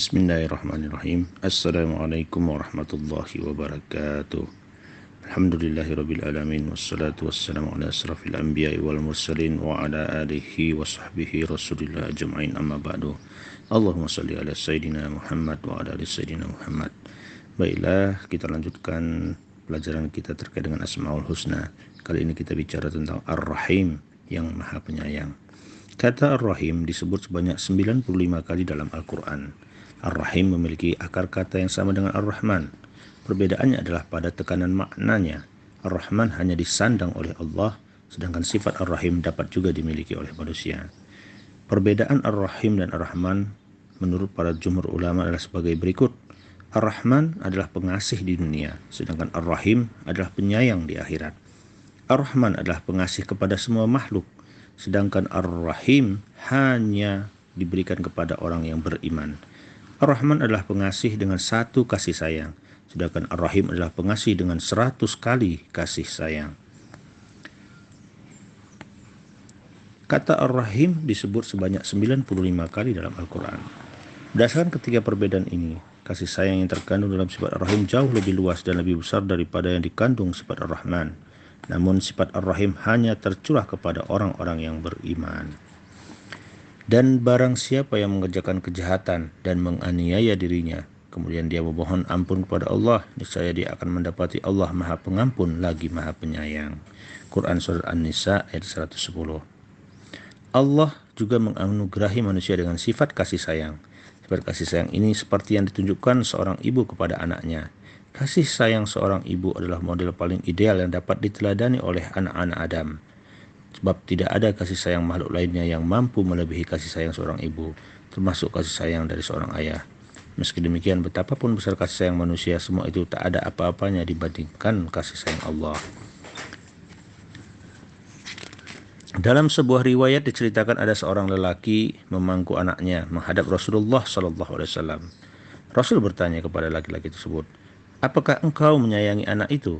Bismillahirrahmanirrahim. Assalamualaikum warahmatullahi wabarakatuh. Alhamdulillahirabbil alamin wassalatu wassalamu ala asrafil anbiya'i wal mursalin wa ala alihi wa sahbihi rasulillah ajma'in, amma ba'du. Allahumma shalli ala sayyidina Muhammad wa ala ali sayyidina Muhammad. Baiklah, kita lanjutkan pelajaran kita terkait dengan Asmaul Husna. Kali ini kita bicara tentang Ar-Rahim, yang Maha Penyayang. Kata Ar-Rahim disebut sebanyak 95 kali dalam Al-Quran. Ar-Rahim memiliki akar kata yang sama dengan Ar-Rahman. Perbedaannya adalah pada tekanan maknanya. Ar-Rahman hanya disandang oleh Allah, sedangkan sifat Ar-Rahim dapat juga dimiliki oleh manusia. Perbedaan Ar-Rahim dan Ar-Rahman menurut para jumhur ulama adalah sebagai berikut. Ar-Rahman adalah pengasih di dunia, sedangkan Ar-Rahim adalah penyayang di akhirat. Ar-Rahman adalah pengasih kepada semua makhluk, sedangkan Ar-Rahim hanya diberikan kepada orang yang beriman. Ar-Rahman adalah pengasih dengan satu kasih sayang, sedangkan Ar-Rahim adalah pengasih dengan 100 kali kasih sayang. Kata Ar-Rahim disebut sebanyak 95 kali dalam Al-Quran. Berdasarkan ketiga perbedaan ini, kasih sayang yang terkandung dalam sifat Ar-Rahim jauh lebih luas dan lebih besar daripada yang dikandung sifat Ar-Rahman. Namun sifat Ar-Rahim hanya tercurah kepada orang-orang yang beriman. Dan barang siapa yang mengerjakan kejahatan dan menganiaya dirinya, kemudian dia memohon ampun kepada Allah, niscaya dia akan mendapati Allah Maha Pengampun lagi Maha Penyayang. Quran Surat An-Nisa ayat 110. Allah juga menganugerahi manusia dengan sifat kasih sayang. Sifat kasih sayang ini seperti yang ditunjukkan seorang ibu kepada anaknya. Kasih sayang seorang ibu adalah model paling ideal yang dapat diteladani oleh anak-anak Adam. Sebab tidak ada kasih sayang makhluk lainnya yang mampu melebihi kasih sayang seorang ibu, termasuk kasih sayang dari seorang ayah. Meski demikian, betapapun besar kasih sayang manusia, semua itu tak ada apa-apanya dibandingkan kasih sayang Allah. Dalam sebuah riwayat diceritakan ada seorang lelaki memangku anaknya menghadap Rasulullah SAW. Rasul bertanya kepada laki-laki tersebut, "Apakah engkau menyayangi anak itu?"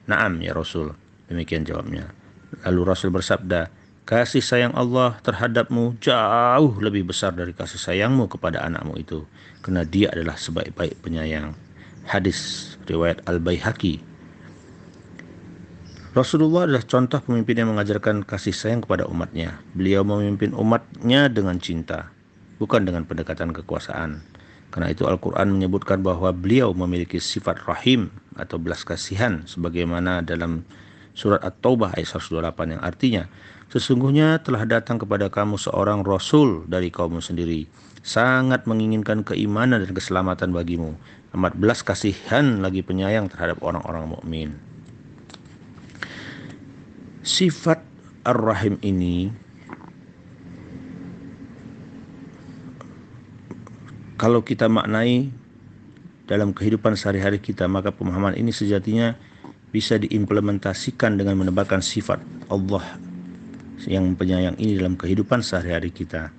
"Na'am ya Rasul," demikian jawabnya. Lalu Rasul bersabda, "Kasih sayang Allah terhadapmu jauh lebih besar dari kasih sayangmu kepada anakmu itu, karena dia adalah sebaik-baik penyayang." Hadis riwayat Al-Baihaqi. Rasulullah adalah contoh pemimpin yang mengajarkan kasih sayang kepada umatnya. Beliau memimpin umatnya dengan cinta, bukan dengan pendekatan kekuasaan. Karena itu Al-Quran menyebutkan bahwa beliau memiliki sifat rahim atau belas kasihan, sebagaimana dalam Surat At-Taubah ayat 128 yang artinya, "Sesungguhnya telah datang kepada kamu seorang Rasul dari kaummu sendiri, sangat menginginkan keimanan dan keselamatan bagimu, amat belas kasihan lagi penyayang terhadap orang-orang mukmin." Sifat Ar-Rahim ini kalau kita maknai dalam kehidupan sehari-hari kita, maka pemahaman ini sejatinya bisa diimplementasikan dengan menebarkan sifat Allah yang penyayang ini dalam kehidupan sehari-hari kita.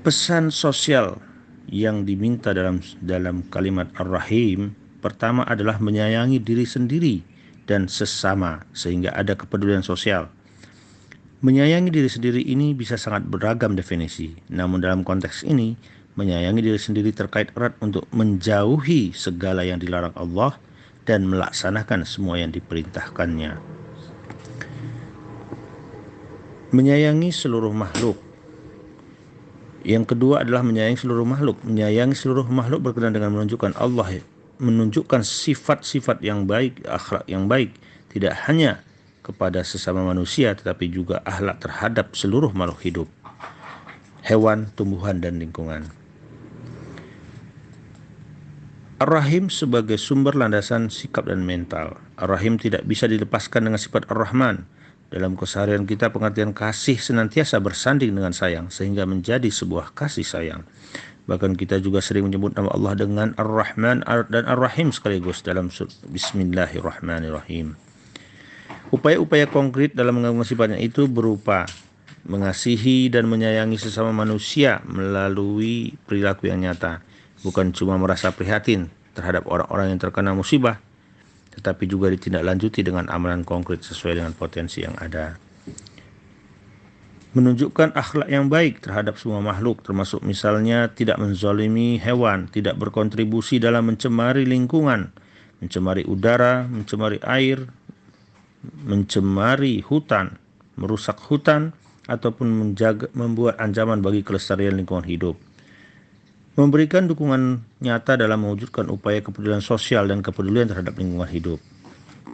Pesan sosial yang diminta dalam kalimat Ar-Rahim pertama adalah menyayangi diri sendiri dan sesama sehingga ada kepedulian sosial. Menyayangi diri sendiri ini bisa sangat beragam definisi, namun dalam konteks ini menyayangi diri sendiri terkait erat untuk menjauhi segala yang dilarang Allah dan melaksanakan semua yang diperintahkannya. Menyayangi seluruh makhluk. Yang kedua adalah menyayangi seluruh makhluk. Menyayangi seluruh makhluk berkenaan dengan menunjukkan sifat-sifat yang baik, akhlak yang baik, tidak hanya kepada sesama manusia, tetapi juga akhlak terhadap seluruh makhluk hidup, hewan, tumbuhan, dan lingkungan. Ar-Rahim sebagai sumber landasan sikap dan mental. Ar-Rahim tidak bisa dilepaskan dengan sifat Ar-Rahman. Dalam keseharian kita, pengertian kasih senantiasa bersanding dengan sayang, sehingga menjadi sebuah kasih sayang. Bahkan kita juga sering menyebut nama Allah dengan Ar-Rahman dan Ar-Rahim sekaligus dalam Bismillahirrahmanirrahim. Upaya-upaya konkret dalam mengagungkan sifatnya itu berupa mengasihi dan menyayangi sesama manusia melalui perilaku yang nyata. Bukan cuma merasa prihatin terhadap orang-orang yang terkena musibah, tetapi juga ditindaklanjuti dengan amalan konkret sesuai dengan potensi yang ada. menunjukkan akhlak yang baik terhadap semua makhluk, termasuk misalnya tidak menzalimi hewan, tidak berkontribusi dalam mencemari lingkungan, mencemari udara, mencemari air, mencemari hutan, merusak hutan, ataupun membuat ancaman bagi kelestarian lingkungan hidup. Memberikan dukungan nyata dalam mewujudkan upaya kepedulian sosial dan kepedulian terhadap lingkungan hidup,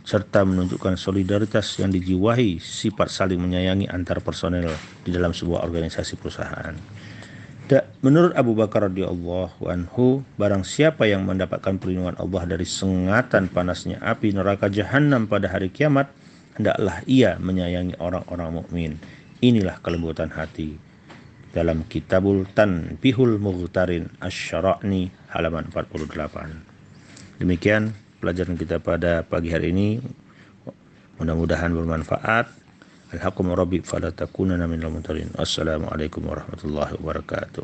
serta menunjukkan solidaritas yang dijiwahi sifat saling menyayangi antar personel di dalam sebuah organisasi perusahaan. Menurut Abu Bakar radhiyallahu anhu, barang siapa yang mendapatkan perlindungan Allah dari sengatan panasnya api neraka jahanam pada hari kiamat, hendaklah ia menyayangi orang-orang mukmin. Inilah kelembutan hati. Dalam Kitabul Tanbihul Mughtarin Asy-Syara'ni halaman 48. Demikian pelajaran kita pada pagi hari ini, mudah-mudahan bermanfaat. Alhaqum rabbi fala takunanna minal mumtarin. Assalamualaikum warahmatullahi wabarakatuh.